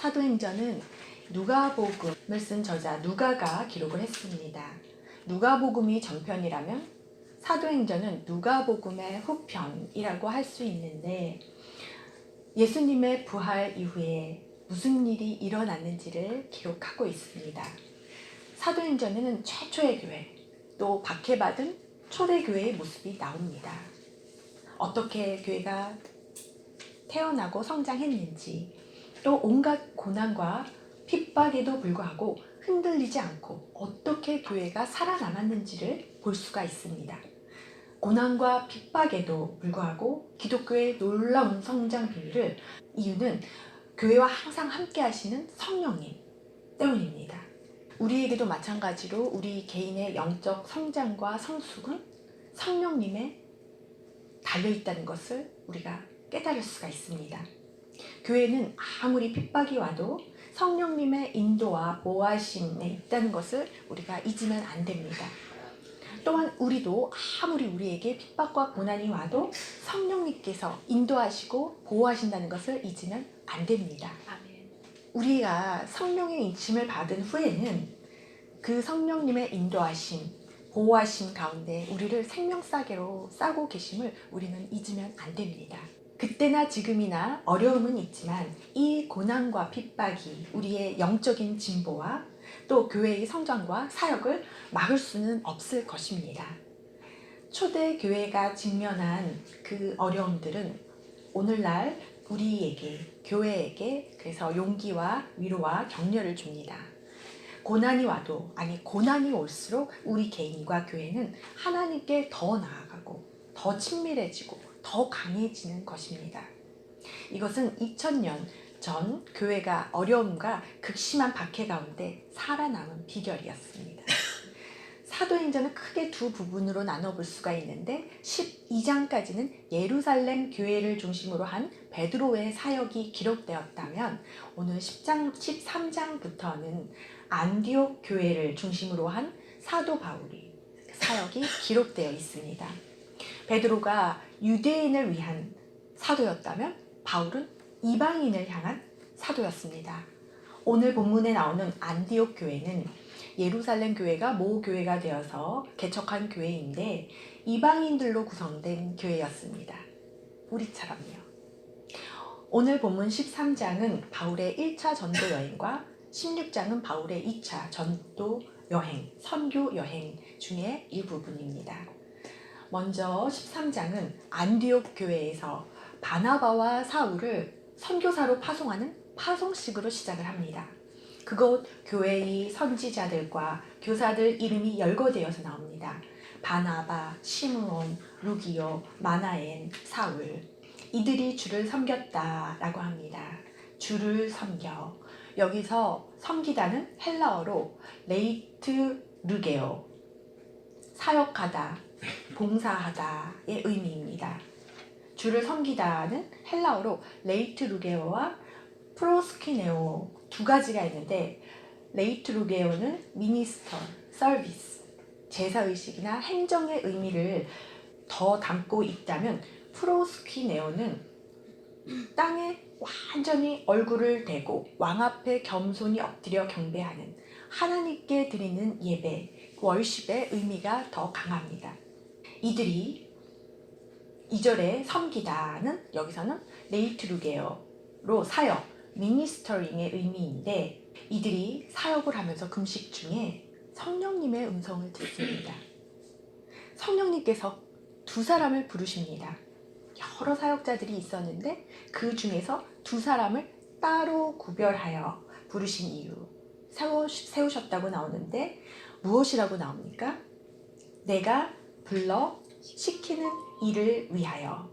사도행전은 누가복음을 쓴 저자 누가가 기록을 했습니다. 누가복음이 전편이라면 사도행전은 누가복음의 후편이라고 할 수 있는데, 예수님의 부활 이후에 무슨 일이 일어났는지를 기록하고 있습니다. 사도행전에는 최초의 교회, 또 박해받은 초대교회의 모습이 나옵니다. 어떻게 교회가 태어나고 성장했는지, 또 온갖 고난과 핍박에도 불구하고 흔들리지 않고 어떻게 교회가 살아남았는지를 볼 수가 있습니다. 고난과 핍박에도 불구하고 기독교의 놀라운 성장 비밀을 이유는 교회와 항상 함께 하시는 성령님 때문입니다. 우리에게도 마찬가지로 우리 개인의 영적 성장과 성숙은 성령님에 달려있다는 것을 우리가 깨달을 수가 있습니다. 교회는 아무리 핍박이 와도 성령님의 인도와 보호하심에 있다는 것을 우리가 잊으면 안 됩니다. 또한 우리도 아무리 우리에게 핍박과 고난이 와도 성령님께서 인도하시고 보호하신다는 것을 잊으면 안 됩니다. 아멘. 우리가 성령의 인침을 받은 후에는 그 성령님의 인도하심, 보호하심 가운데 우리를 생명싸개로 싸고 계심을 우리는 잊으면 안 됩니다. 그때나 지금이나 어려움은 있지만 이 고난과 핍박이 우리의 영적인 진보와 또 교회의 성장과 사역을 막을 수는 없을 것입니다. 초대 교회가 직면한 그 어려움들은 오늘날 우리에게, 교회에게 그래서 용기와 위로와 격려를 줍니다. 고난이 와도, 아니 고난이 올수록 우리 개인과 교회는 하나님께 더 나아가고 더 친밀해지고 더 강해지는 것입니다. 이것은 2000년 전 교회가 어려움과 극심한 박해 가운데 살아남은 비결이었습니다. 사도행전은 크게 두 부분으로 나눠볼 수가 있는데 12장까지는 예루살렘 교회를 중심으로 한 베드로의 사역이 기록되었다면 오늘 13장부터는 안디옥 교회를 중심으로 한 사도 바울이 사역이 기록되어 있습니다. 베드로가 유대인을 위한 사도였다면 바울은 이방인을 향한 사도였습니다. 오늘 본문에 나오는 안디옥 교회는 예루살렘 교회가 모교회가 되어서 개척한 교회인데 이방인들로 구성된 교회였습니다. 우리처럼요. 오늘 본문 13장은 바울의 1차 전도 여행과 16장은 바울의 2차 전도 여행, 선교 여행 중에 일부분입니다. 먼저 13장은 안디옥 교회에서 바나바와 사울을 선교사로 파송하는 파송식으로 시작을 합니다. 그곳 교회의 선지자들과 교사들 이름이 열거되어서 나옵니다. 바나바, 시므온, 루기오, 마나엔, 사울. 이들이 주를 섬겼다라고 합니다. 주를 섬겨. 여기서 섬기다는 헬라어로 레이트루게오, 사역하다, 봉사하다의 의미입니다. 주를 섬기다는 헬라어로 레이트루게오와 프로스키네오 두 가지가 있는데, 레이트루게오는 미니스터, 서비스, 제사의식이나 행정의 의미를 더 담고 있다면 프로스키네오는 땅에 완전히 얼굴을 대고 왕 앞에 겸손히 엎드려 경배하는 하나님께 드리는 예배, 월십의 의미가 더 강합니다. 이들이 2절에 섬기다는 여기서는 레이트루게오로 사역, 미니스터링의 의미인데 이들이 사역을 하면서 금식 중에 성령님의 음성을 듣습니다. 성령님께서 두 사람을 부르십니다. 여러 사역자들이 있었는데 그 중에서 두 사람을 따로 구별하여 부르신 이유, 세우셨다고 나오는데 무엇이라고 나옵니까? 내가 불러 시키는 일을 위하여,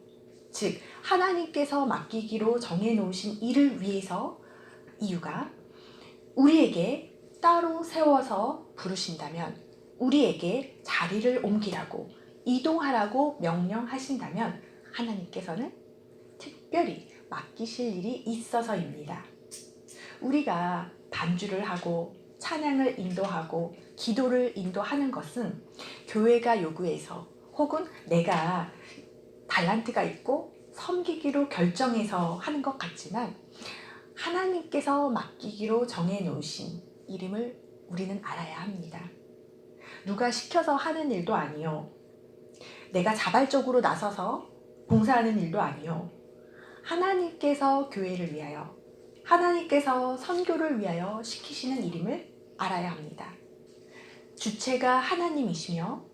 즉 하나님께서 맡기기로 정해놓으신 일을 위해서. 이유가 우리에게 따로 세워서 부르신다면, 우리에게 자리를 옮기라고 이동하라고 명령하신다면 하나님께서는 특별히 맡기실 일이 있어서입니다. 우리가 반주를 하고 찬양을 인도하고 기도를 인도하는 것은 교회가 요구해서 혹은 내가 달란트가 있고 섬기기로 결정해서 하는 것 같지만 하나님께서 맡기기로 정해놓으신 이름을 우리는 알아야 합니다. 누가 시켜서 하는 일도 아니요. 내가 자발적으로 나서서 봉사하는 일도 아니요. 하나님께서 교회를 위하여, 하나님께서 선교를 위하여 시키시는 이름을 알아야 합니다. 주체가 하나님이시며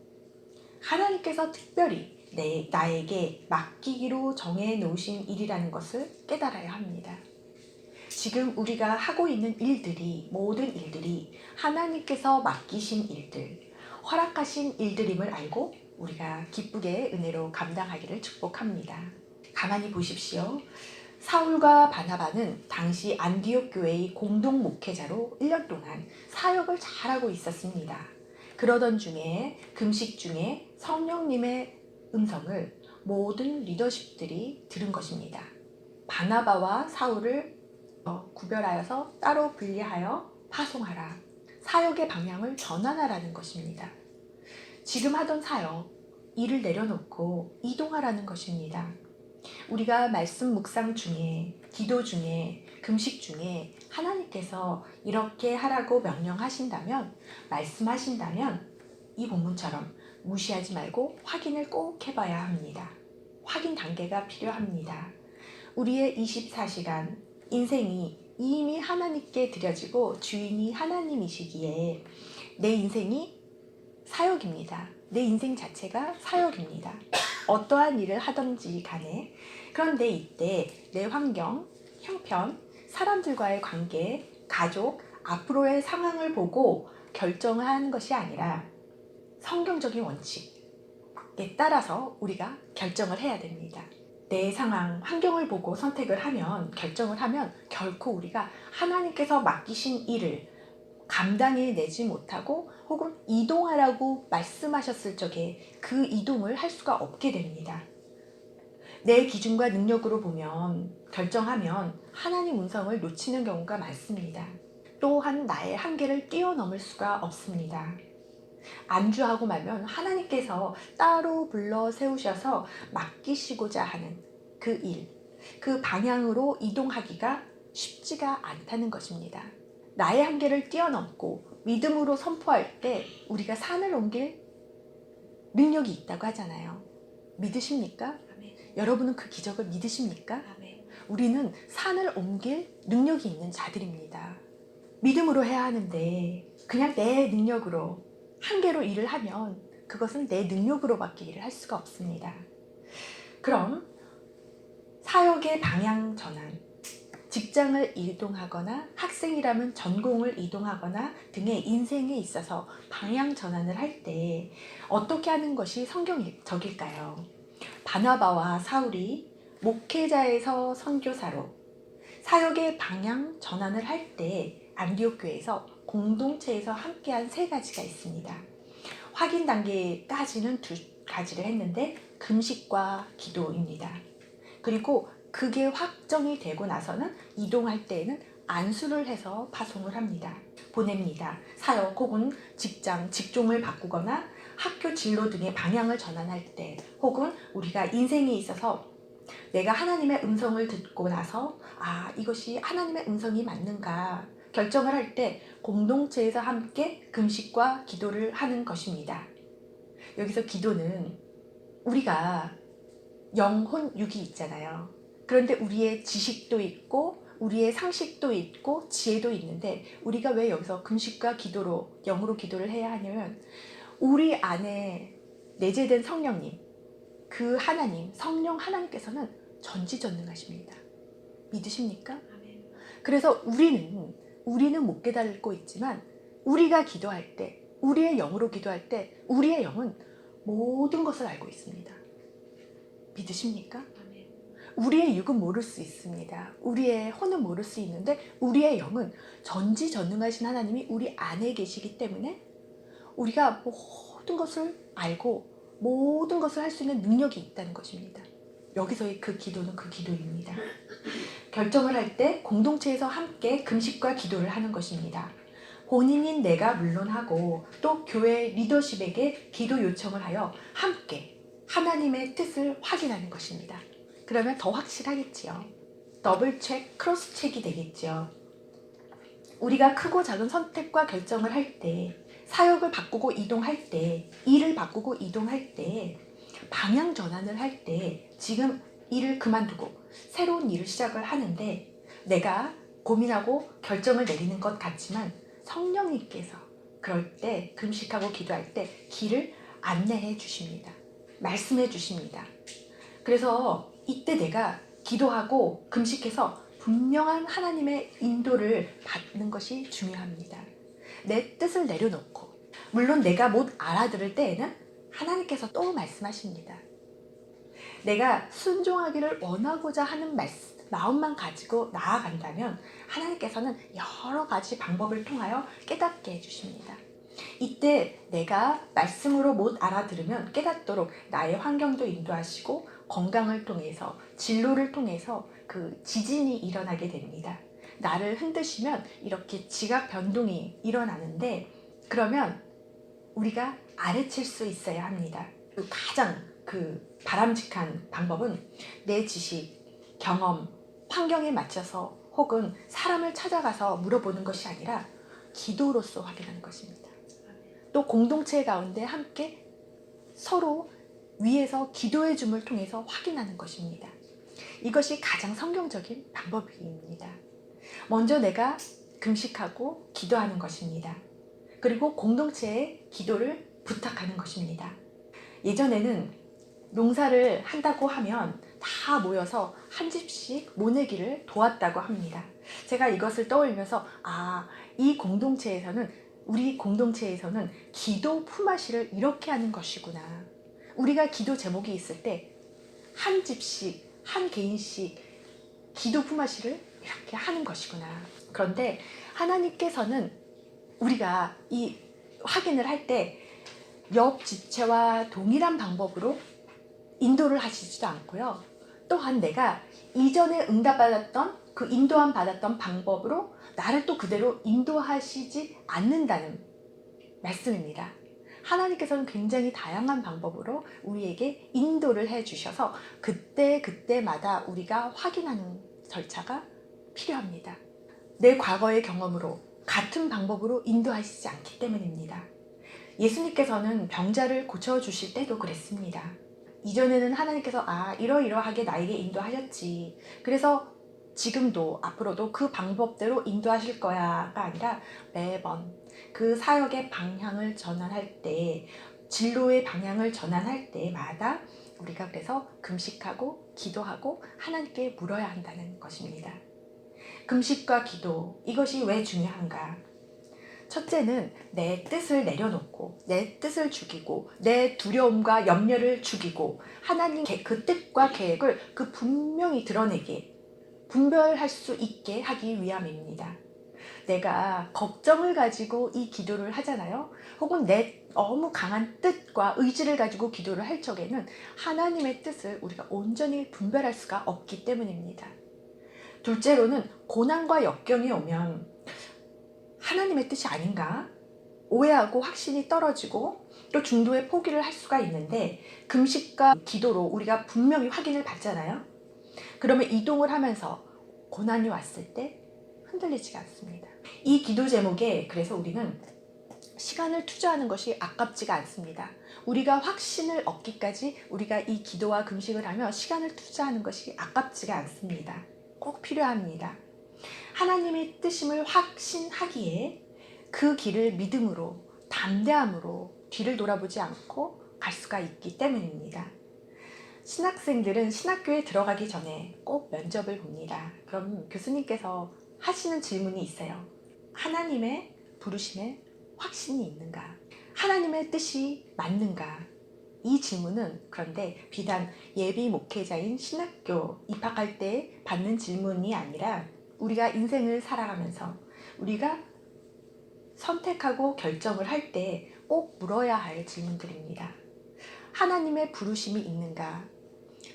하나님께서 특별히 나에게 맡기기로 정해놓으신 일이라는 것을 깨달아야 합니다. 지금 우리가 하고 있는 일들이, 모든 일들이 하나님께서 맡기신 일들, 허락하신 일들임을 알고 우리가 기쁘게 은혜로 감당하기를 축복합니다. 가만히 보십시오. 사울과 바나바는 당시 안디옥 교회의 공동 목회자로 1년 동안 사역을 잘하고 있었습니다. 그러던 중에, 금식 중에 성령님의 음성을 모든 리더십들이 들은 것입니다. 바나바와 사울을 구별하여서 따로 분리하여 파송하라. 사역의 방향을 전환하라는 것입니다. 지금 하던 사역, 일을 내려놓고 이동하라는 것입니다. 우리가 말씀 묵상 중에, 기도 중에, 금식 중에 하나님께서 이렇게 하라고 명령하신다면, 말씀하신다면 이 본문처럼 무시하지 말고 확인을 꼭 해봐야 합니다. 확인 단계가 필요합니다. 우리의 24시간 인생이 이미 하나님께 드려지고 주인이 하나님이시기에 내 인생이 사역입니다. 내 인생 자체가 사역입니다. 어떠한 일을 하든지 간에. 그런데 이때 내 환경, 형편, 사람들과의 관계, 가족, 앞으로의 상황을 보고 결정하는 것이 아니라 성경적인 원칙에 따라서 우리가 결정을 해야 됩니다. 내 상황, 환경을 보고 선택을 하면, 결정을 하면 결코 우리가 하나님께서 맡기신 일을 감당해내지 못하고 혹은 이동하라고 말씀하셨을 적에 그 이동을 할 수가 없게 됩니다. 내 기준과 능력으로 보면, 결정하면 하나님 음성을 놓치는 경우가 많습니다. 또한 나의 한계를 뛰어넘을 수가 없습니다. 안주하고 말면 하나님께서 따로 불러 세우셔서 맡기시고자 하는 그 일, 그 방향으로 이동하기가 쉽지가 않다는 것입니다. 나의 한계를 뛰어넘고 믿음으로 선포할 때 우리가 산을 옮길 능력이 있다고 하잖아요. 믿으십니까? 아멘. 여러분은 그 기적을 믿으십니까? 아멘. 우리는 산을 옮길 능력이 있는 자들입니다. 믿음으로 해야 하는데 그냥 내 능력으로, 한계로 일을 하면 그것은 내 능력으로밖에 일을 할 수가 없습니다. 그럼 사역의 방향 전환, 직장을 이동하거나 학생이라면 전공을 이동하거나 등의 인생에 있어서 방향 전환을 할 때 어떻게 하는 것이 성경적일까요? 바나바와 사울이 목회자에서 선교사로 사역의 방향 전환을 할 때 안디옥 교회에서 공동체에서 함께한 3가지가 있습니다. 확인 단계까지는 2가지를 했는데 금식과 기도입니다. 그리고 그게 확정이 되고 나서는 이동할 때에는 안수를 해서 파송을 합니다. 보냅니다. 사역 혹은 직장, 직종을 바꾸거나 학교 진로 등의 방향을 전환할 때, 혹은 우리가 인생에 있어서 내가 하나님의 음성을 듣고 나서 이것이 하나님의 음성이 맞는가 결정을 할 때 공동체에서 함께 금식과 기도를 하는 것입니다. 여기서 기도는 우리가 영혼, 육이 있잖아요. 그런데 우리의 지식도 있고 우리의 상식도 있고 지혜도 있는데 우리가 왜 여기서 금식과 기도로, 영으로 기도를 해야 하냐면 우리 안에 내재된 성령님, 그 하나님, 성령 하나님께서는 전지전능하십니다. 믿으십니까? 그래서 우리는 못 깨닫고 있지만 우리가 기도할 때, 우리의 영으로 기도할 때 우리의 영은 모든 것을 알고 있습니다. 믿으십니까? 우리의 육은 모를 수 있습니다. 우리의 혼은 모를 수 있는데 우리의 영은 전지전능하신 하나님이 우리 안에 계시기 때문에 우리가 모든 것을 알고 모든 것을 할 수 있는 능력이 있다는 것입니다. 여기서의 그 기도는 그 기도입니다. 결정을 할 때 공동체에서 함께 금식과 기도를 하는 것입니다. 본인인 내가 물론하고 또 교회 리더십에게 기도 요청을 하여 함께 하나님의 뜻을 확인하는 것입니다. 그러면 더 확실하겠지요. 더블 체크, 크로스 체크이 되겠죠. 우리가 크고 작은 선택과 결정을 할 때, 사역을 바꾸고 이동할 때, 일을 바꾸고 이동할 때, 방향 전환을 할 때, 지금 일을 그만두고 새로운 일을 시작을 하는데 내가 고민하고 결정을 내리는 것 같지만 성령님께서 그럴 때 금식하고 기도할 때 길을 안내해 주십니다. 말씀해 주십니다. 그래서 이때 내가 기도하고 금식해서 분명한 하나님의 인도를 받는 것이 중요합니다. 내 뜻을 내려놓고, 물론 내가 못 알아들을 때에는 하나님께서 또 말씀하십니다. 내가 순종하기를 원하고자 하는 마음만 가지고 나아간다면 하나님께서는 여러 가지 방법을 통하여 깨닫게 해주십니다. 이때 내가 말씀으로 못 알아들으면 깨닫도록 나의 환경도 인도하시고 건강을 통해서 진로를 통해서 그 지진이 일어나게 됩니다. 나를 흔드시면 이렇게 지각 변동이 일어나는데 그러면 우리가 아래칠 수 있어야 합니다. 가장 바람직한 방법은 내 지식, 경험, 환경에 맞춰서 혹은 사람을 찾아가서 물어보는 것이 아니라 기도로서 확인하는 것입니다. 또 공동체 가운데 함께 서로 위에서 기도의 줌을 통해서 확인하는 것입니다. 이것이 가장 성경적인 방법입니다. 먼저 내가 금식하고 기도하는 것입니다. 그리고 공동체에 기도를 부탁하는 것입니다. 예전에는 농사를 한다고 하면 다 모여서 한 집씩 모내기를 도왔다고 합니다. 제가 이것을 떠올리면서 우리 공동체에서는 기도 품앗이를 이렇게 하는 것이구나. 우리가 기도 제목이 있을 때 한 집씩, 한 개인씩 기도 품앗이를 이렇게 하는 것이구나. 그런데 하나님께서는 우리가 이 확인을 할 때 옆 지체와 동일한 방법으로 인도를 하시지도 않고요. 또한 내가 이전에 응답받았던 그 인도함 받았던 방법으로 나를 또 그대로 인도하시지 않는다는 말씀입니다. 하나님께서는 굉장히 다양한 방법으로 우리에게 인도를 해주셔서 그때마다 우리가 확인하는 절차가 필요합니다. 내 과거의 경험으로 같은 방법으로 인도하시지 않기 때문입니다. 예수님께서는 병자를 고쳐주실 때도 그랬습니다. 이전에는 하나님께서 이러이러하게 나에게 인도하셨지. 그래서 지금도 앞으로도 그 방법대로 인도하실 거야가 아니라 매번 그 사역의 방향을 전환할 때, 진로의 방향을 전환할 때마다 우리가 그래서 금식하고 기도하고 하나님께 물어야 한다는 것입니다. 금식과 기도, 이것이 왜 중요한가? 첫째는 내 뜻을 내려놓고 내 뜻을 죽이고 내 두려움과 염려를 죽이고 하나님 그 뜻과 계획을 분명히 드러내게 분별할 수 있게 하기 위함입니다. 내가 걱정을 가지고 이 기도를 하잖아요. 혹은 내 너무 강한 뜻과 의지를 가지고 기도를 할 적에는 하나님의 뜻을 우리가 온전히 분별할 수가 없기 때문입니다. 둘째로는 고난과 역경이 오면 하나님의 뜻이 아닌가? 오해하고 확신이 떨어지고 또 중도에 포기를 할 수가 있는데 금식과 기도로 우리가 분명히 확인을 받잖아요. 그러면 이동을 하면서 고난이 왔을 때 흔들리지가 않습니다. 이 기도 제목에 그래서 우리는 시간을 투자하는 것이 아깝지가 않습니다. 우리가 확신을 얻기까지 우리가 이 기도와 금식을 하며 시간을 투자하는 것이 아깝지가 않습니다. 꼭 필요합니다. 하나님의 뜻임을 확신하기에 그 길을 믿음으로 담대함으로 뒤를 돌아보지 않고 갈 수가 있기 때문입니다. 신학생들은 신학교에 들어가기 전에 꼭 면접을 봅니다. 그럼 교수님께서 하시는 질문이 있어요. 하나님의 부르심에 확신이 있는가? 하나님의 뜻이 맞는가? 이 질문은 그런데 비단 예비 목회자인 신학교 입학할 때 받는 질문이 아니라 우리가 인생을 살아가면서 우리가 선택하고 결정을 할 때 꼭 물어야 할 질문들입니다. 하나님의 부르심이 있는가?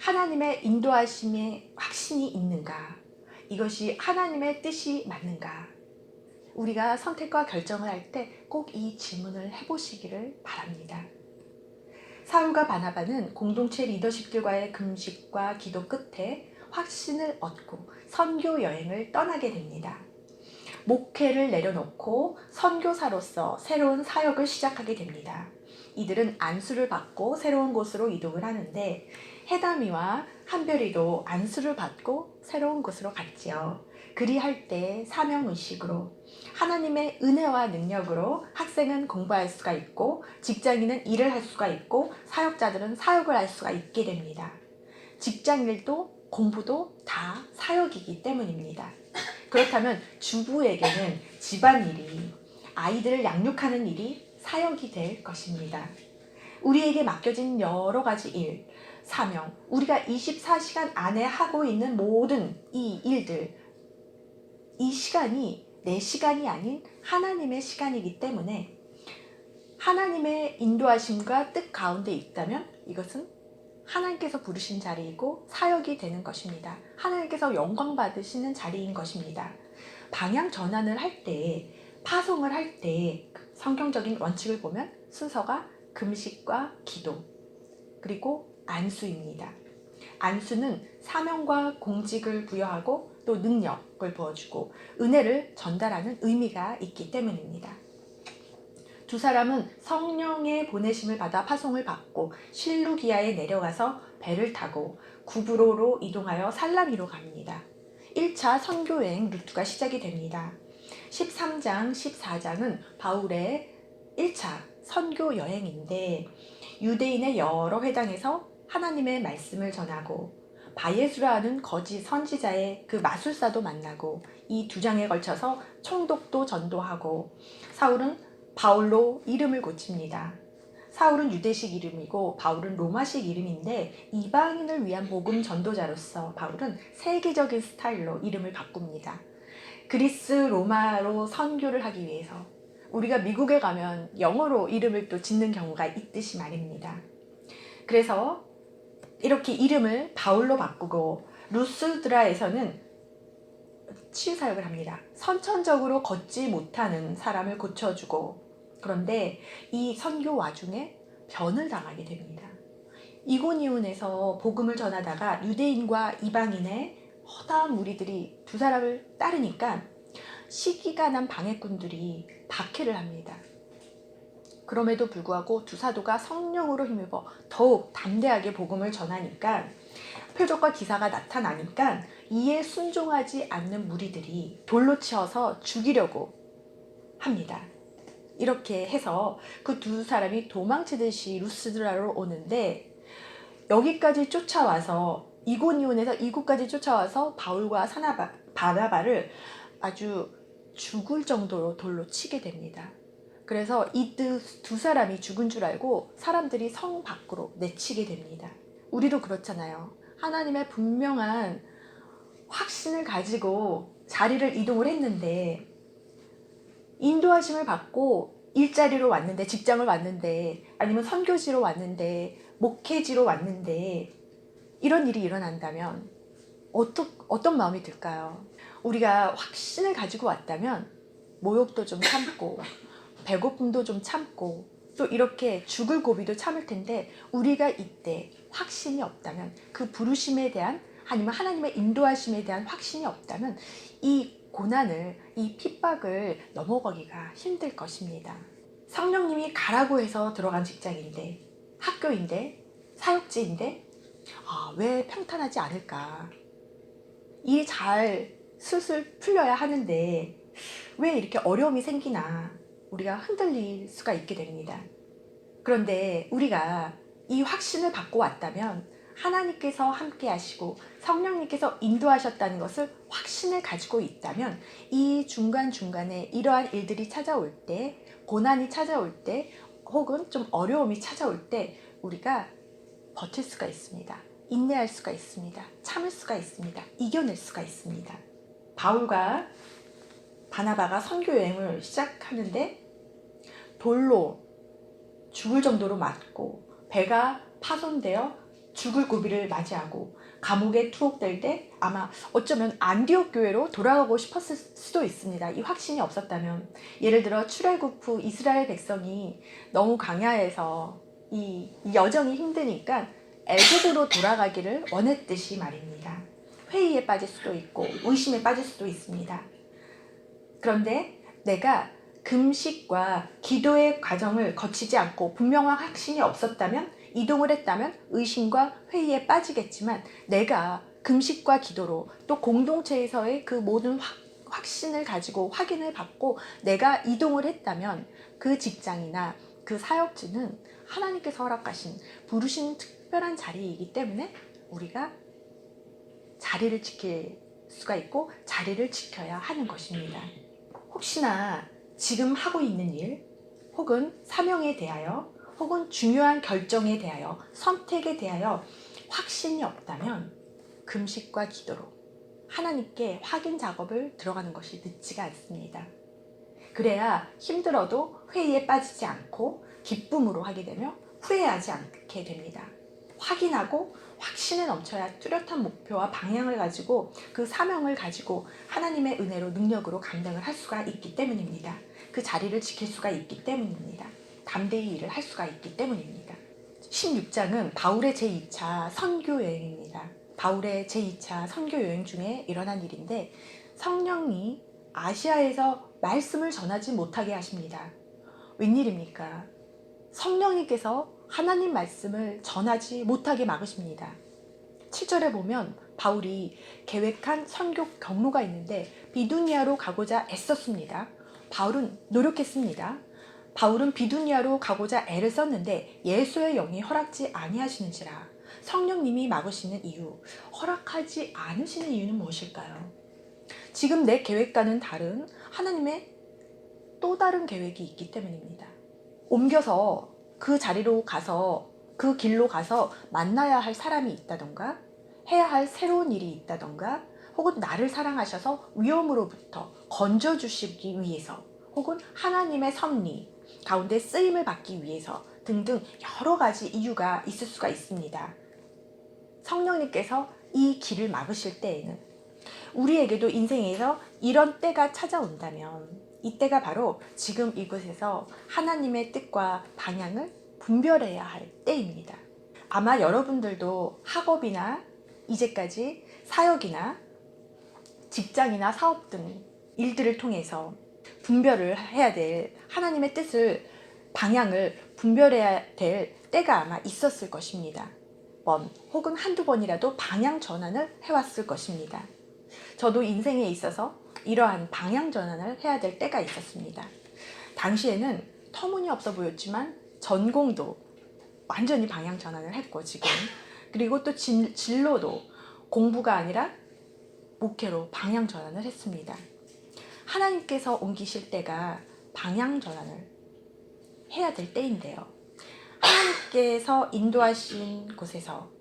하나님의 인도하심에 확신이 있는가? 이것이 하나님의 뜻이 맞는가? 우리가 선택과 결정을 할 때 꼭 이 질문을 해보시기를 바랍니다. 사울과 바나바는 공동체 리더십들과의 금식과 기도 끝에 확신을 얻고 선교 여행을 떠나게 됩니다. 목회를 내려놓고 선교사로서 새로운 사역을 시작하게 됩니다. 이들은 안수를 받고 새로운 곳으로 이동을 하는데 해담이와 한별이도 안수를 받고 새로운 곳으로 갔지요. 그리할 때 사명의식으로 하나님의 은혜와 능력으로 학생은 공부할 수가 있고 직장인은 일을 할 수가 있고 사역자들은 사역을 할 수가 있게 됩니다. 직장일도 공부도 다 사역이기 때문입니다. 그렇다면 주부에게는 집안일이, 아이들을 양육하는 일이 사역이 될 것입니다. 우리에게 맡겨진 여러 가지 일, 사명, 우리가 24시간 안에 하고 있는 모든 이 일들, 이 시간이 내 시간이 아닌 하나님의 시간이기 때문에 하나님의 인도하심과 뜻 가운데 있다면 이것은 하나님께서 부르신 자리이고 사역이 되는 것입니다. 하나님께서 영광 받으시는 자리인 것입니다. 방향 전환을 할 때, 파송을 할 때 성경적인 원칙을 보면 순서가 금식과 기도, 그리고 안수입니다. 안수는 사명과 공직을 부여하고 또 능력을 부어주고 은혜를 전달하는 의미가 있기 때문입니다. 두 사람은 성령의 보내심을 받아 파송을 받고 실루기아에 내려가서 배를 타고 구브로로 이동하여 살라미로 갑니다. 1차 선교여행 루트가 시작이 됩니다. 13장, 14장은 바울의 1차 선교여행인데 유대인의 여러 회당에서 하나님의 말씀을 전하고 바예수라는 거짓 선지자의 그 마술사도 만나고 이 2장에 걸쳐서 총독도 전도하고 사울은 바울로 이름을 고칩니다. 사울은 유대식 이름이고 바울은 로마식 이름인데 이방인을 위한 복음 전도자로서 바울은 세계적인 스타일로 이름을 바꿉니다. 그리스 로마로 선교를 하기 위해서 우리가 미국에 가면 영어로 이름을 또 짓는 경우가 있듯이 말입니다. 그래서 이렇게 이름을 바울로 바꾸고 루스드라에서는 치유사역을 합니다. 선천적으로 걷지 못하는 사람을 고쳐주고 그런데 이 선교 와중에 변을 당하게 됩니다. 이고니온에서 복음을 전하다가 유대인과 이방인의 허다한 무리들이 두 사람을 따르니까 시기가 난 방해꾼들이 박해를 합니다. 그럼에도 불구하고 두 사도가 성령으로 힘입어 더욱 담대하게 복음을 전하니까 표적과 기사가 나타나니까 이에 순종하지 않는 무리들이 돌로 치어서 죽이려고 합니다. 이렇게 해서 그 두 사람이 도망치듯이 루스드라로 오는데 여기까지 쫓아와서 이고니온에서 이곳까지 쫓아와서 바울과 바나바를 아주 죽을 정도로 돌로 치게 됩니다. 그래서 이 두 사람이 죽은 줄 알고 사람들이 성 밖으로 내치게 됩니다. 우리도 그렇잖아요. 하나님의 분명한 확신을 가지고 자리를 이동을 했는데 인도하심을 받고 일자리로 왔는데 직장을 왔는데 아니면 선교지로 왔는데 목회지로 왔는데 이런 일이 일어난다면 어떤 마음이 들까요? 우리가 확신을 가지고 왔다면 모욕도 좀 참고 배고픔도 좀 참고 또 이렇게 죽을 고비도 참을 텐데 우리가 이때 확신이 없다면 그 부르심에 대한 아니면 하나님의 인도하심에 대한 확신이 없다면 이 고난을 이 핍박을 넘어가기가 힘들 것입니다. 성령님이 가라고 해서 들어간 직장인데 학교인데 사역지인데 왜 평탄하지 않을까? 일이 잘 술술 풀려야 하는데 왜 이렇게 어려움이 생기나 우리가 흔들릴 수가 있게 됩니다. 그런데 우리가 이 확신을 받고 왔다면 하나님께서 함께 하시고 성령님께서 인도하셨다는 것을 확신을 가지고 있다면 이 중간중간에 이러한 일들이 찾아올 때 고난이 찾아올 때 혹은 좀 어려움이 찾아올 때 우리가 버틸 수가 있습니다. 인내할 수가 있습니다. 참을 수가 있습니다. 이겨낼 수가 있습니다. 바울과 바나바가 선교 여행을 시작하는데 돌로 죽을 정도로 맞고 배가 파손되어 죽을 고비를 맞이하고 감옥에 투옥될 때 아마 어쩌면 안디옥 교회로 돌아가고 싶었을 수도 있습니다. 이 확신이 없었다면 예를 들어 출애굽 후 이스라엘 백성이 너무 광야에서 이 여정이 힘드니까 애굽으로 돌아가기를 원했듯이 말입니다. 회의에 빠질 수도 있고 의심에 빠질 수도 있습니다. 그런데 내가 금식과 기도의 과정을 거치지 않고 분명한 확신이 없었다면, 이동을 했다면 의심과 회의에 빠지겠지만, 내가 금식과 기도로 또 공동체에서의 그 모든 확신을 가지고 확인을 받고 내가 이동을 했다면 그 직장이나 그 사역지는 하나님께서 허락하신 부르신 특별한 자리이기 때문에 우리가 자리를 지킬 수가 있고 자리를 지켜야 하는 것입니다. 혹시나 지금 하고 있는 일, 혹은 사명에 대하여, 혹은 중요한 결정에 대하여, 선택에 대하여 확신이 없다면 금식과 기도로 하나님께 확인 작업을 들어가는 것이 늦지가 않습니다. 그래야 힘들어도 회의에 빠지지 않고 기쁨으로 하게 되며 후회하지 않게 됩니다. 확인하고 확신에 넘쳐야 뚜렷한 목표와 방향을 가지고 그 사명을 가지고 하나님의 은혜로 능력으로 감당을 할 수가 있기 때문입니다. 그 자리를 지킬 수가 있기 때문입니다. 담대히 일을 할 수가 있기 때문입니다. 16장은 바울의 제2차 선교 여행입니다. 바울의 제2차 선교 여행 중에 일어난 일인데, 성령이 아시아에서 말씀을 전하지 못하게 하십니다. 웬일입니까? 성령님께서 하나님 말씀을 전하지 못하게 막으십니다. 7절에 보면 바울이 계획한 선교 경로가 있는데 비두니아로 가고자 애썼습니다. 바울은 노력했습니다. 바울은 비두니아로 가고자 애를 썼는데 예수의 영이 허락지 아니하시는지라. 성령님이 막으시는 이유, 허락하지 않으시는 이유는 무엇일까요? 지금 내 계획과는 다른 하나님의 또 다른 계획이 있기 때문입니다. 옮겨서 그 자리로 가서, 그 길로 가서 만나야 할 사람이 있다던가, 해야 할 새로운 일이 있다던가, 혹은 나를 사랑하셔서 위험으로부터 건져주시기 위해서, 혹은 하나님의 섭리 가운데 쓰임을 받기 위해서 등등 여러 가지 이유가 있을 수가 있습니다. 성령님께서 이 길을 막으실 때에는 우리에게도 인생에서 이런 때가 찾아온다면 이때가 바로 지금 이곳에서 하나님의 뜻과 방향을 분별해야 할 때입니다. 아마 여러분들도 학업이나 이제까지 사역이나 직장이나 사업 등 일들을 통해서 분별을 해야 될 하나님의 뜻을, 방향을 분별해야 될 때가 아마 있었을 것입니다. 혹은 한두 번이라도 방향 전환을 해왔을 것입니다. 저도 인생에 있어서 이러한 방향 전환을 해야 될 때가 있었습니다. 당시에는 터무니없어 보였지만 전공도 완전히 방향 전환을 했고, 지금 그리고 또 진로도 공부가 아니라 목회로 방향 전환을 했습니다. 하나님께서 옮기실 때가 방향 전환을 해야 될 때인데요. 하나님께서 인도하신 곳에서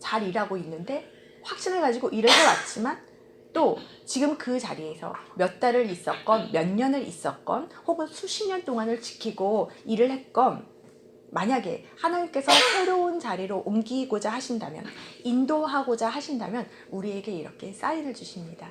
잘 일하고 있는데 확신을 가지고 일을 해왔지만, 또 지금 그 자리에서 몇 달을 있었건 몇 년을 있었건 혹은 수십 년 동안을 지키고 일을 했건, 만약에 하나님께서 새로운 자리로 옮기고자 하신다면, 인도하고자 하신다면 우리에게 이렇게 사인을 주십니다.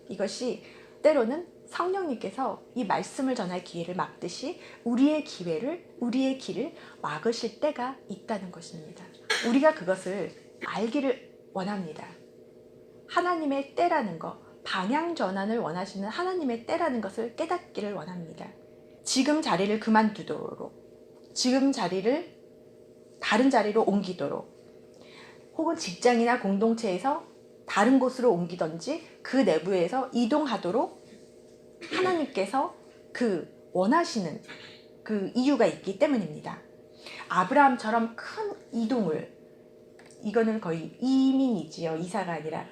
이것이 때로는 성령님께서 이 말씀을 전할 기회를 막듯이 우리의 길을 막으실 때가 있다는 것입니다. 우리가 그것을 알기를 원합니다. 하나님의 때라는 것, 방향 전환을 원하시는 하나님의 때라는 것을 깨닫기를 원합니다. 지금 자리를 그만두도록, 지금 자리를 다른 자리로 옮기도록, 혹은 직장이나 공동체에서 다른 곳으로 옮기든지 그 내부에서 이동하도록 하나님께서 그 원하시는 그 이유가 있기 때문입니다. 아브라함처럼 큰 이동을, 이거는 거의 이민이지요, 이사가 아니라,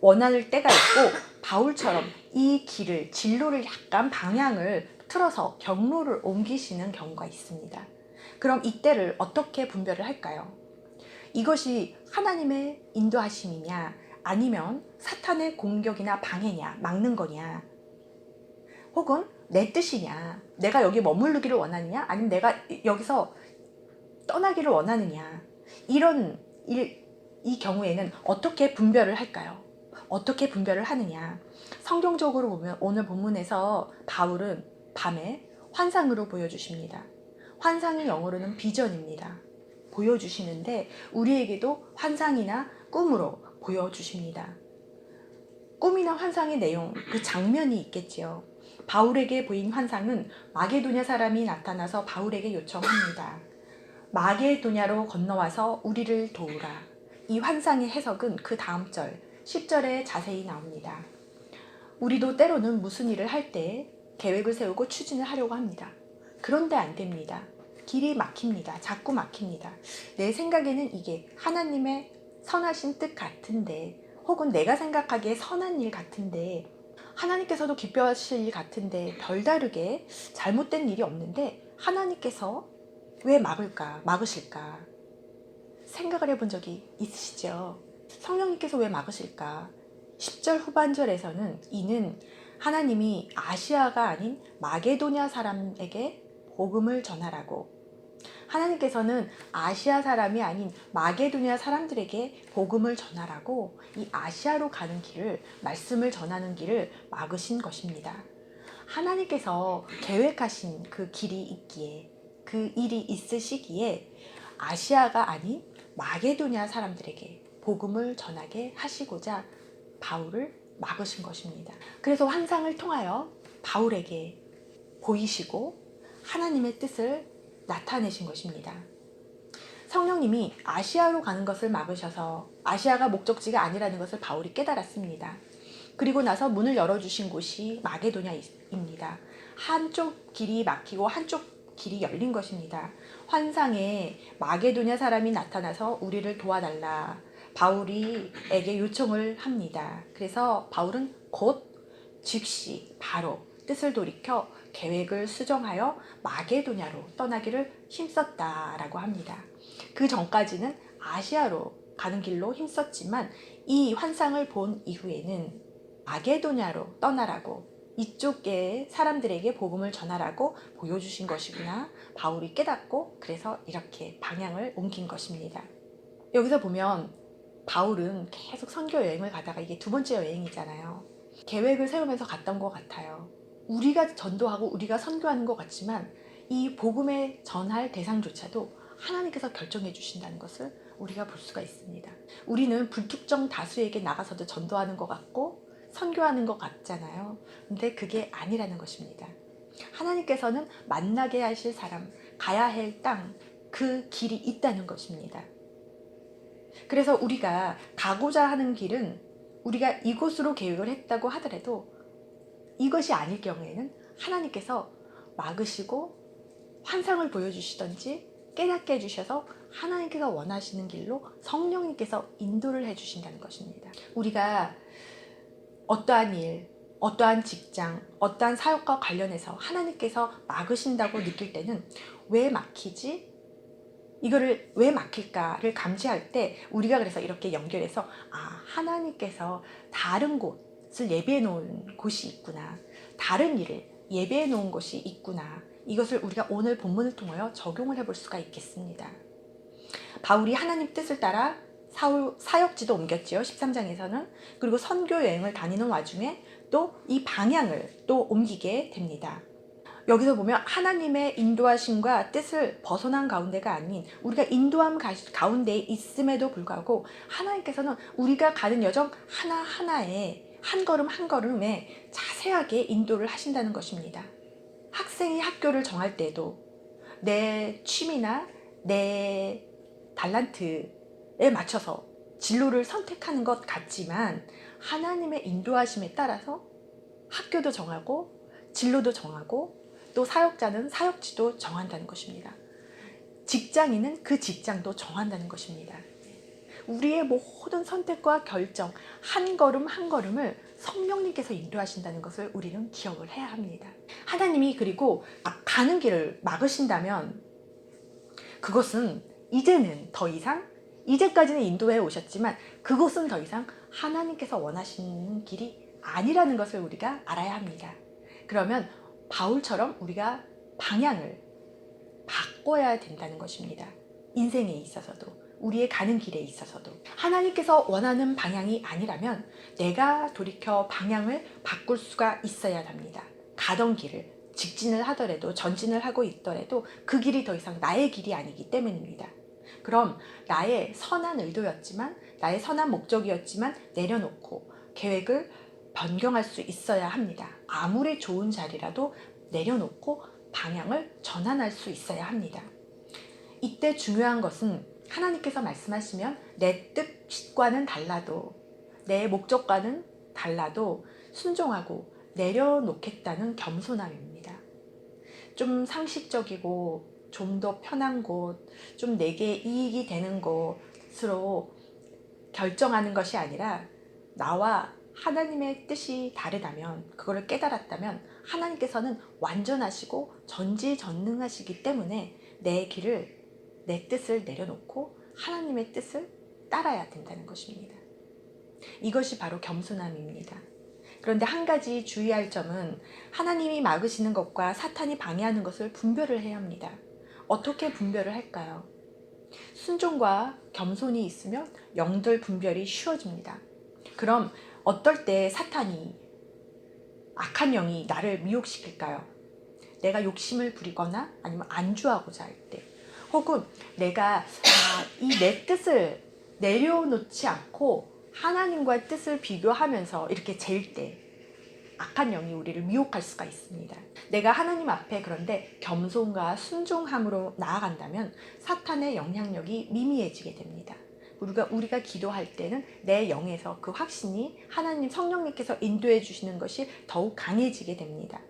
원할 때가 있고, 바울처럼 이 길을, 진로를 약간 방향을 틀어서 경로를 옮기시는 경우가 있습니다. 그럼 이때를 어떻게 분별을 할까요? 이것이 하나님의 인도하심이냐, 아니면 사탄의 공격이나 방해냐, 막는 거냐, 혹은 내 뜻이냐, 내가 여기 머무르기를 원하느냐, 아니면 내가 여기서 떠나기를 원하느냐, 이 경우에는 어떻게 분별을 할까요? 어떻게 분별을 하느냐? 성경적으로 보면 오늘 본문에서 바울은 밤에 환상으로 보여주십니다. 환상의 영어로는 비전입니다. 보여주시는데 우리에게도 환상이나 꿈으로 보여주십니다. 꿈이나 환상의 내용, 그 장면이 있겠지요. 바울에게 보인 환상은 마게도냐 사람이 나타나서 바울에게 요청합니다. 마게도냐로 건너와서 우리를 도우라. 이 환상의 해석은 그 다음 절 10절에 자세히 나옵니다. 우리도 때로는 무슨 일을 할 때 계획을 세우고 추진을 하려고 합니다. 그런데 안 됩니다. 길이 막힙니다. 자꾸 막힙니다. 내 생각에는 이게 하나님의 선하신 뜻 같은데, 혹은 내가 생각하기에 선한 일 같은데, 하나님께서도 기뻐하실 일 같은데 별다르게 잘못된 일이 없는데 하나님께서 왜 막으실까? 생각을 해본 적이 있으시죠? 성령님께서 왜 막으실까? 10절 후반절에서는 이는 하나님이 아시아가 아닌 마게도냐 사람에게 복음을 전하라고, 하나님께서는 아시아 사람이 아닌 마게도냐 사람들에게 복음을 전하라고 이 아시아로 가는 길을, 말씀을 전하는 길을 막으신 것입니다. 하나님께서 계획하신 그 길이 있기에, 그 일이 있으시기에 아시아가 아닌 마게도냐 사람들에게 복음을 전하게 하시고자 바울을 막으신 것입니다. 그래서 환상을 통하여 바울에게 보이시고 하나님의 뜻을 나타내신 것입니다. 성령님이 아시아로 가는 것을 막으셔서 아시아가 목적지가 아니라는 것을 바울이 깨달았습니다. 그리고 나서 문을 열어주신 곳이 마게도냐입니다. 한쪽 길이 막히고 한쪽 길이 열린 것입니다. 환상에 마게도냐 사람이 나타나서 우리를 도와달라, 바울이에게 요청을 합니다. 그래서 바울은 곧 즉시 바로 뜻을 돌이켜 계획을 수정하여 마게도냐로 떠나기를 힘썼다라고 합니다. 그 전까지는 아시아로 가는 길로 힘썼지만 이 환상을 본 이후에는 마게도냐로 떠나라고, 이쪽의 사람들에게 복음을 전하라고 보여주신 것이구나, 바울이 깨닫고 그래서 이렇게 방향을 옮긴 것입니다. 여기서 보면 바울은 계속 선교 여행을 가다가 이게 두 번째 여행이잖아요. 계획을 세우면서 갔던 것 같아요. 우리가 전도하고 우리가 선교하는 것 같지만 이 복음에 전할 대상조차도 하나님께서 결정해 주신다는 것을 우리가 볼 수가 있습니다. 우리는 불특정 다수에게 나가서도 전도하는 것 같고 선교하는 것 같잖아요. 근데 그게 아니라는 것입니다. 하나님께서는 만나게 하실 사람, 가야 할 땅, 그 길이 있다는 것입니다. 그래서 우리가 가고자 하는 길은 우리가 이곳으로 계획을 했다고 하더라도 이것이 아닐 경우에는 하나님께서 막으시고 환상을 보여주시던지 깨닫게 해주셔서 하나님께서 원하시는 길로 성령님께서 인도를 해주신다는 것입니다. 우리가 어떠한 일, 어떠한 직장, 어떠한 사역과 관련해서 하나님께서 막으신다고 느낄 때는 왜 막히지? 이거를 왜 막힐까를 감지할 때 우리가 그래서 이렇게 연결해서 하나님께서 다른 곳을 예배해 놓은 곳이 있구나, 다른 일을 예배해 놓은 곳이 있구나, 이것을 우리가 오늘 본문을 통하여 적용을 해볼 수가 있겠습니다. 바울이 하나님 뜻을 따라 사역지도 옮겼지요. 13장에서는. 그리고 선교 여행을 다니는 와중에 또 이 방향을 또 옮기게 됩니다. 여기서 보면 하나님의 인도하심과 뜻을 벗어난 가운데가 아닌 우리가 인도함 가운데 있음에도 불구하고 하나님께서는 우리가 가는 여정 하나하나에 한 걸음 한 걸음에 자세하게 인도를 하신다는 것입니다. 학생이 학교를 정할 때도 내 취미나 내 달란트에 맞춰서 진로를 선택하는 것 같지만 하나님의 인도하심에 따라서 학교도 정하고 진로도 정하고 또 사역자는 사역지도 정한다는 것입니다. 직장인은 그 직장도 정한다는 것입니다. 우리의 모든 선택과 결정, 한 걸음 한 걸음을 성령님께서 인도하신다는 것을 우리는 기억을 해야 합니다. 하나님이 그리고 가는 길을 막으신다면 그것은 이제는 더 이상, 이제까지는 인도해 오셨지만 그것은 더 이상 하나님께서 원하시는 길이 아니라는 것을 우리가 알아야 합니다. 그러면 바울처럼 우리가 방향을 바꿔야 된다는 것입니다. 인생에 있어서도, 우리의 가는 길에 있어서도. 하나님께서 원하는 방향이 아니라면 내가 돌이켜 방향을 바꿀 수가 있어야 합니다. 가던 길을, 직진을 하더라도, 전진을 하고 있더라도 그 길이 더 이상 나의 길이 아니기 때문입니다. 그럼 나의 선한 의도였지만, 나의 선한 목적이었지만 내려놓고 계획을 변경할 수 있어야 합니다. 아무리 좋은 자리라도 내려놓고 방향을 전환할 수 있어야 합니다. 이때 중요한 것은 하나님께서 말씀하시면 내 뜻과는 달라도, 내 목적과는 달라도 순종하고 내려놓겠다는 겸손함입니다. 좀 상식적이고 좀 더 편한 곳, 좀 내게 이익이 되는 곳으로 결정하는 것이 아니라 나와 하나님의 뜻이 다르다면, 그거를 깨달았다면 하나님께서는 완전하시고 전지전능하시기 때문에 내 뜻을 내려놓고 하나님의 뜻을 따라야 된다는 것입니다. 이것이 바로 겸손함입니다. 그런데 한 가지 주의할 점은 하나님이 막으시는 것과 사탄이 방해하는 것을 분별을 해야 합니다. 어떻게 분별을 할까요? 순종과 겸손이 있으면 영들 분별이 쉬워집니다. 그럼 어떨 때 사탄이, 악한 영이 나를 미혹시킬까요? 내가 욕심을 부리거나 아니면 안주하고자 할 때, 혹은 내가 이 내 뜻을 내려놓지 않고 하나님과의 뜻을 비교하면서 이렇게 잴 때 악한 영이 우리를 미혹할 수가 있습니다. 내가 하나님 앞에 그런데 겸손과 순종함으로 나아간다면 사탄의 영향력이 미미해지게 됩니다. 우리가 기도할 때는 내 영에서 그 확신이 하나님 성령님께서 인도해 주시는 것이 더욱 강해지게 됩니다.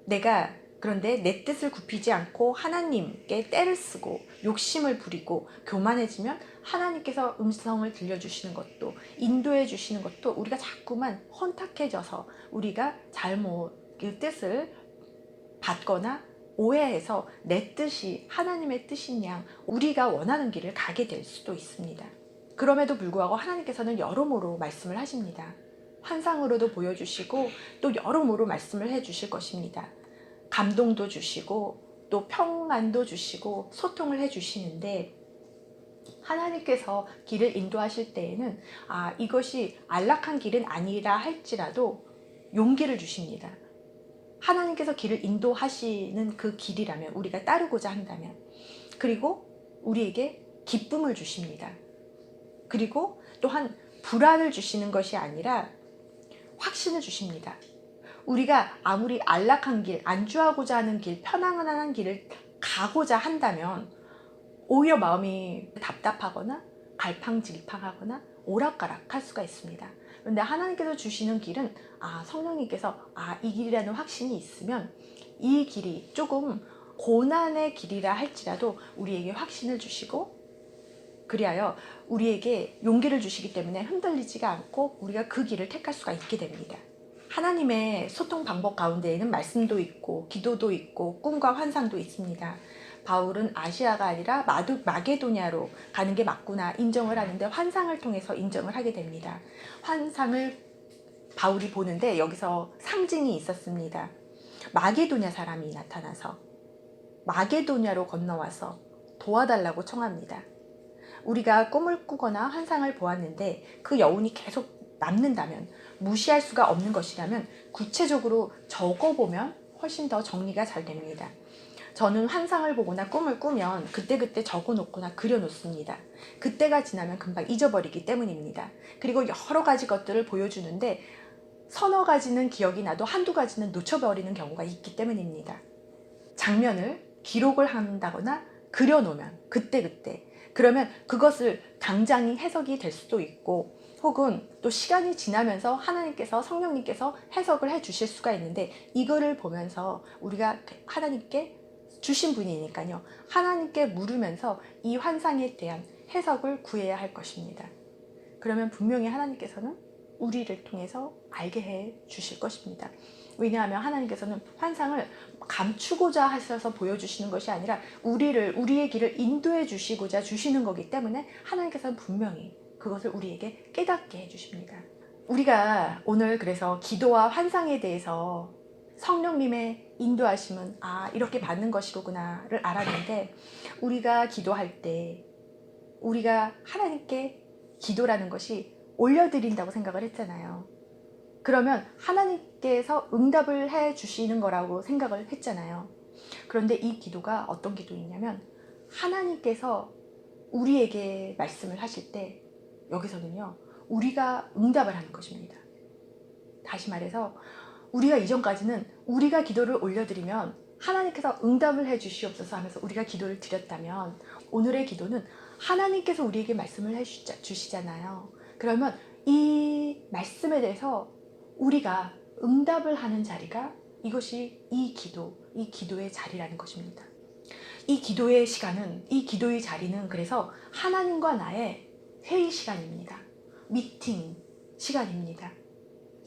내가 그런데 내 뜻을 굽히지 않고 하나님께 떼를 쓰고 욕심을 부리고 교만해지면 하나님께서 음성을 들려주시는 것도, 인도해 주시는 것도 우리가 자꾸만 혼탁해져서 우리가 잘못 그 뜻을 받거나 오해해서 내 뜻이 하나님의 뜻인 양 우리가 원하는 길을 가게 될 수도 있습니다. 그럼에도 불구하고 하나님께서는 여러모로 말씀을 하십니다. 환상으로도 보여주시고 또 여러모로 말씀을 해주실 것입니다. 감동도 주시고 또 평안도 주시고 소통을 해주시는데, 하나님께서 길을 인도하실 때에는 이것이 안락한 길은 아니라 할지라도 용기를 주십니다. 하나님께서 길을 인도하시는 그 길이라면, 우리가 따르고자 한다면, 그리고 우리에게 기쁨을 주십니다. 그리고 또한 불안을 주시는 것이 아니라 확신을 주십니다. 우리가 아무리 안락한 길, 안주하고자 하는 길, 편안한 길을 가고자 한다면 오히려 마음이 답답하거나 갈팡질팡하거나 오락가락할 수가 있습니다. 그런데 하나님께서 주시는 길은 성령님께서 이 길이라는 확신이 있으면 이 길이 조금 고난의 길이라 할지라도 우리에게 확신을 주시고, 그리하여 우리에게 용기를 주시기 때문에 흔들리지가 않고 우리가 그 길을 택할 수가 있게 됩니다. 하나님의 소통 방법 가운데에는 말씀도 있고 기도도 있고 꿈과 환상도 있습니다. 바울은 아시아가 아니라 마게도냐로 가는 게 맞구나 인정을 하는데 환상을 통해서 인정을 하게 됩니다. 환상을 바울이 보는데 여기서 상징이 있었습니다. 마게도냐 사람이 나타나서 마게도냐로 건너와서 도와달라고 청합니다. 우리가 꿈을 꾸거나 환상을 보았는데 그 여운이 계속 남는다면, 무시할 수가 없는 것이라면 구체적으로 적어보면 훨씬 더 정리가 잘 됩니다. 저는 환상을 보거나 꿈을 꾸면 그때그때 적어놓거나 그려놓습니다. 그때가 지나면 금방 잊어버리기 때문입니다. 그리고 여러 가지 것들을 보여주는데 서너 가지는 기억이 나도 한두 가지는 놓쳐버리는 경우가 있기 때문입니다. 장면을 기록을 한다거나 그려놓으면 그때그때, 그러면 그것을 당장이 해석이 될 수도 있고, 혹은 또 시간이 지나면서 하나님께서, 성령님께서 해석을 해 주실 수가 있는데, 이거를 보면서 우리가 하나님께 주신 분이니까요, 하나님께 물으면서 이 환상에 대한 해석을 구해야 할 것입니다. 그러면 분명히 하나님께서는 우리를 통해서 알게 해 주실 것입니다. 왜냐하면 하나님께서는 환상을 감추고자 하셔서 보여주시는 것이 아니라 우리의 길을 인도해 주시고자 주시는 거기 때문에 하나님께서는 분명히 그것을 우리에게 깨닫게 해주십니다. 우리가 오늘 그래서 기도와 환상에 대해서 성령님의 인도하심은 이렇게 받는 것이구나를 알았는데, 우리가 기도할 때 우리가 하나님께 기도라는 것이 올려드린다고 생각을 했잖아요. 그러면 하나님께서 응답을 해 주시는 거라고 생각을 했잖아요. 그런데 이 기도가 어떤 기도이냐면, 하나님께서 우리에게 말씀을 하실 때 여기서는요, 우리가 응답을 하는 것입니다. 다시 말해서 우리가 이전까지는 우리가 기도를 올려드리면 하나님께서 응답을 해 주시옵소서 하면서 우리가 기도를 드렸다면, 오늘의 기도는 하나님께서 우리에게 말씀을 해 주시잖아요. 그러면 이 말씀에 대해서 우리가 응답을 하는 자리가, 이것이 이 기도의 자리라는 것입니다. 이 기도의 시간은, 이 기도의 자리는 그래서 하나님과 나의 회의 시간입니다. 미팅 시간입니다.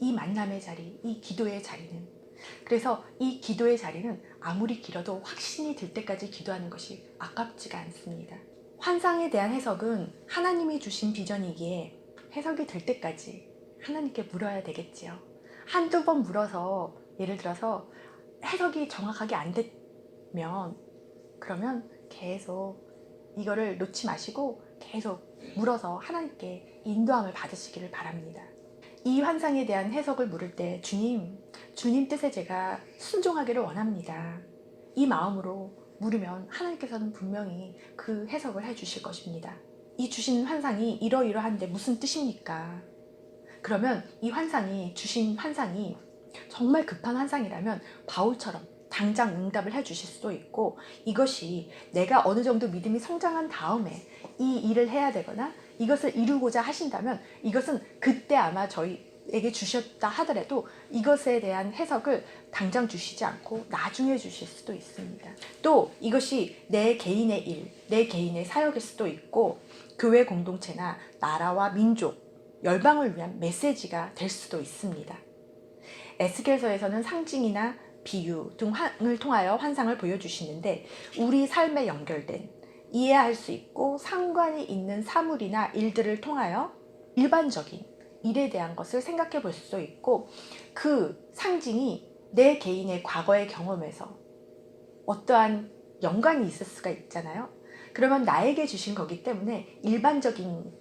이 만남의 자리, 이 기도의 자리는. 그래서 이 기도의 자리는 아무리 길어도 확신이 들 때까지 기도하는 것이 아깝지가 않습니다. 환상에 대한 해석은 하나님이 주신 비전이기에 해석이 될 때까지 하나님께 물어야 되겠지요. 한두 번 물어서, 예를 들어서 해석이 정확하게 안 되면, 그러면 계속 이거를 놓지 마시고 계속 물어서 하나님께 인도함을 받으시기를 바랍니다. 이 환상에 대한 해석을 물을 때 주님 뜻에 제가 순종하기를 원합니다, 이 마음으로 물으면 하나님께서는 분명히 그 해석을 해주실 것입니다. 이 주신 환상이 이러이러한데 무슨 뜻입니까? 그러면 이 환상이, 주신 환상이 정말 급한 환상이라면 바울처럼 당장 응답을 해주실 수도 있고, 이것이 내가 어느 정도 믿음이 성장한 다음에 이 일을 해야 되거나 이것을 이루고자 하신다면 이것은 그때 아마 저희에게 주셨다 하더라도 이것에 대한 해석을 당장 주시지 않고 나중에 주실 수도 있습니다. 또 이것이 내 개인의 일, 내 개인의 사역일 수도 있고, 교회 공동체나 나라와 민족, 열방을 위한 메시지가 될 수도 있습니다. 에스겔서에서는 상징이나 비유 등을 통하여 환상을 보여주시는데, 우리 삶에 연결된, 이해할 수 있고 상관이 있는 사물이나 일들을 통하여 일반적인 일에 대한 것을 생각해 볼 수도 있고, 그 상징이 내 개인의 과거의 경험에서 어떠한 연관이 있을 수가 있잖아요. 그러면 나에게 주신 거기 때문에 일반적인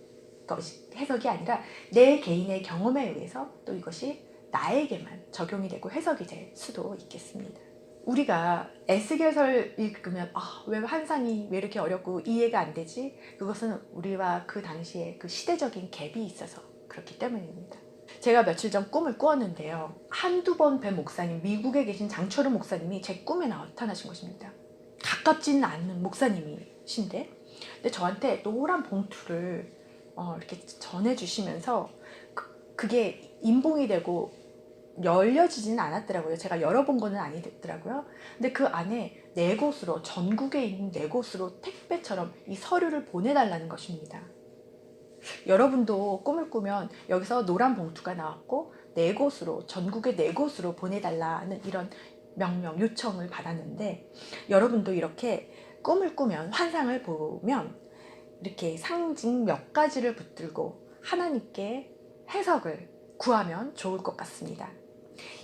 것이 해석이 아니라 내 개인의 경험에 의해서 또 이것이 나에게만 적용이 되고 해석이 될 수도 있겠습니다. 우리가 에스겔서를 읽으면 왜 환상이 왜 이렇게 어렵고 이해가 안 되지? 그것은 우리와 그 당시에 그 시대적인 갭이 있어서 그렇기 때문입니다. 제가 며칠 전 꿈을 꾸었는데요, 한두 번 뵌 목사님, 미국에 계신 장철우 목사님이 제 꿈에 나타나신 것입니다. 가깝지는 않는 목사님이신데, 근데 저한테 노란 봉투를 이렇게 전해주시면서 그게 임봉이 되고 열려지지는 않았더라고요. 제가 열어본 거는 아니더라고요. 근데 그 안에 네 곳으로, 전국에 있는 네 곳으로 택배처럼 이 서류를 보내달라는 것입니다. 여러분도 꿈을 꾸면 여기서 노란 봉투가 나왔고 네 곳으로, 전국의 네 곳으로 보내달라는 이런 명령, 요청을 받았는데, 여러분도 이렇게 꿈을 꾸면, 환상을 보면 이렇게 상징 몇 가지를 붙들고 하나님께 해석을 구하면 좋을 것 같습니다.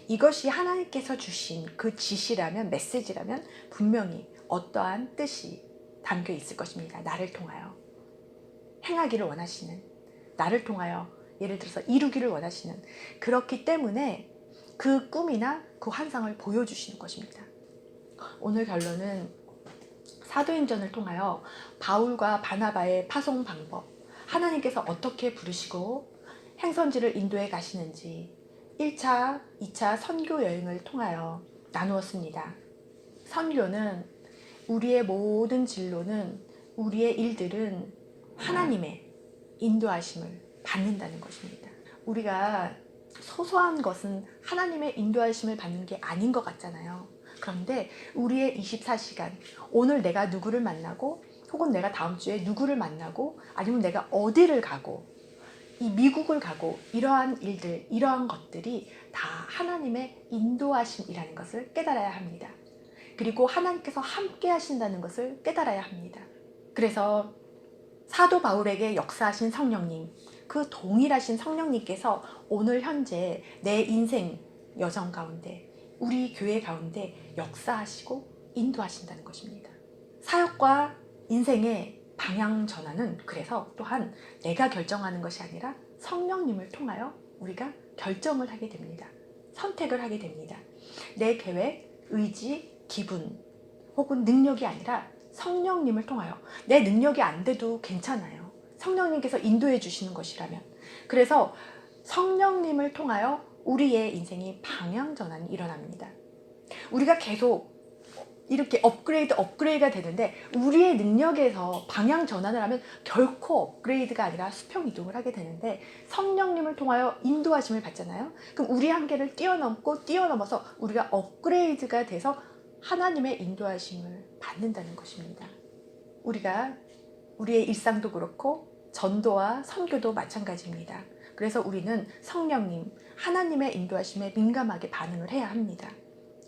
이것이 하나님께서 주신 그 지시라면, 메시지라면 분명히 어떠한 뜻이 담겨 있을 것입니다. 나를 통하여 행하기를 원하시는, 나를 통하여 예를 들어서 이루기를 원하시는, 그렇기 때문에 그 꿈이나 그 환상을 보여주시는 것입니다. 오늘 결론은 사도행전을 통하여 바울과 바나바의 파송 방법, 하나님께서 어떻게 부르시고 행선지를 인도해 가시는지 1차, 2차 선교 여행을 통하여 나누었습니다. 선교는, 우리의 모든 진로는, 우리의 일들은 하나님의 인도하심을 받는다는 것입니다. 우리가 소소한 것은 하나님의 인도하심을 받는 게 아닌 것 같잖아요. 그런데 우리의 24시간, 오늘 내가 누구를 만나고, 혹은 내가 다음 주에 누구를 만나고, 아니면 내가 어디를 가고, 이 미국을 가고, 이러한 일들, 이러한 것들이 다 하나님의 인도하심이라는 것을 깨달아야 합니다. 그리고 하나님께서 함께 하신다는 것을 깨달아야 합니다. 그래서 사도 바울에게 역사하신 성령님, 그 동일하신 성령님께서 오늘 현재 내 인생 여정 가운데, 우리 교회 가운데 역사하시고 인도하신다는 것입니다. 사역과 인생의 방향 전환은 그래서 또한 내가 결정하는 것이 아니라 성령님을 통하여 우리가 결정을 하게 됩니다. 선택을 하게 됩니다. 내 계획, 의지, 기분 혹은 능력이 아니라 성령님을 통하여, 내 능력이 안 돼도 괜찮아요. 성령님께서 인도해 주시는 것이라면. 그래서 성령님을 통하여 우리의 인생이 방향 전환이 일어납니다. 우리가 계속 이렇게 업그레이드가 되는데 우리의 능력에서 방향 전환을 하면 결코 업그레이드가 아니라 수평 이동을 하게 되는데 성령님을 통하여 인도하심을 받잖아요. 그럼 우리 한계를 뛰어넘어서 우리가 업그레이드가 돼서 하나님의 인도하심을 받는다는 것입니다. 우리가 우리의 일상도 그렇고 전도와 선교도 마찬가지입니다. 그래서 우리는 성령님, 하나님의 인도하심에 민감하게 반응을 해야 합니다.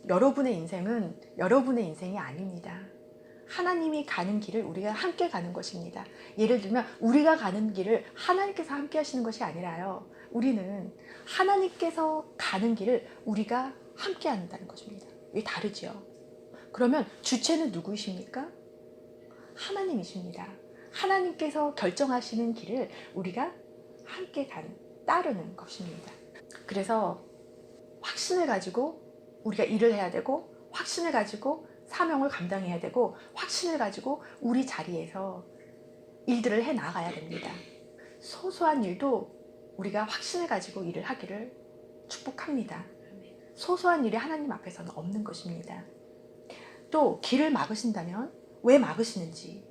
여러분의 인생은 여러분의 인생이 아닙니다. 하나님이 가는 길을 우리가 함께 가는 것입니다. 예를 들면 우리가 가는 길을 하나님께서 함께 하시는 것이 아니라요. 우리는 하나님께서 가는 길을 우리가 함께 한다는 것입니다. 이게 다르지요. 그러면 주체는 누구이십니까? 하나님이십니다. 하나님께서 결정하시는 길을 우리가 함께 따르는 것입니다. 그래서 확신을 가지고 우리가 일을 해야 되고, 확신을 가지고 사명을 감당해야 되고, 확신을 가지고 우리 자리에서 일들을 해 나가야 됩니다. 소소한 일도 우리가 확신을 가지고 일을 하기를 축복합니다. 소소한 일이 하나님 앞에서는 없는 것입니다. 또 길을 막으신다면 왜 막으시는지,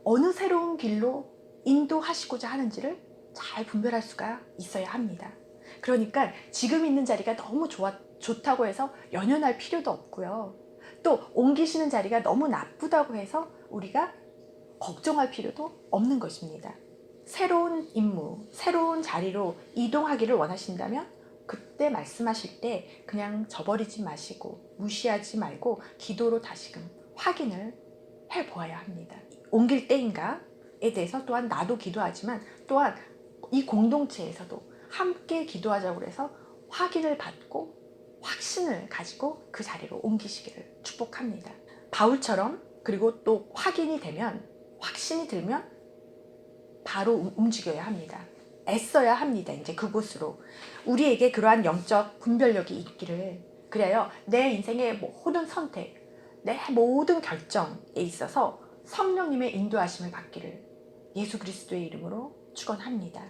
어느 새로운 길로 인도하시고자 하는지를 잘 분별할 수가 있어야 합니다. 그러니까 지금 있는 자리가 너무 좋다고 해서 연연할 필요도 없고요. 또 옮기시는 자리가 너무 나쁘다고 해서 우리가 걱정할 필요도 없는 것입니다. 새로운 임무, 새로운 자리로 이동하기를 원하신다면 그때 말씀하실 때 그냥 저버리지 마시고 무시하지 말고 기도로 다시금 확인을 해보아야 합니다. 옮길 때인가에 대해서 또한 나도 기도하지만 또한 이 공동체에서도 함께 기도하자고 해서 확인을 받고 확신을 가지고 그 자리로 옮기시기를 축복합니다. 바울처럼, 그리고 또 확인이 되면, 확신이 들면 바로 움직여야 합니다. 애써야 합니다. 이제 그곳으로 우리에게 그러한 영적 분별력이 있기를, 그래요 내 인생의 모든 선택, 내 모든 결정에 있어서 성령님의 인도하심을 받기를 예수 그리스도의 이름으로 축원합니다.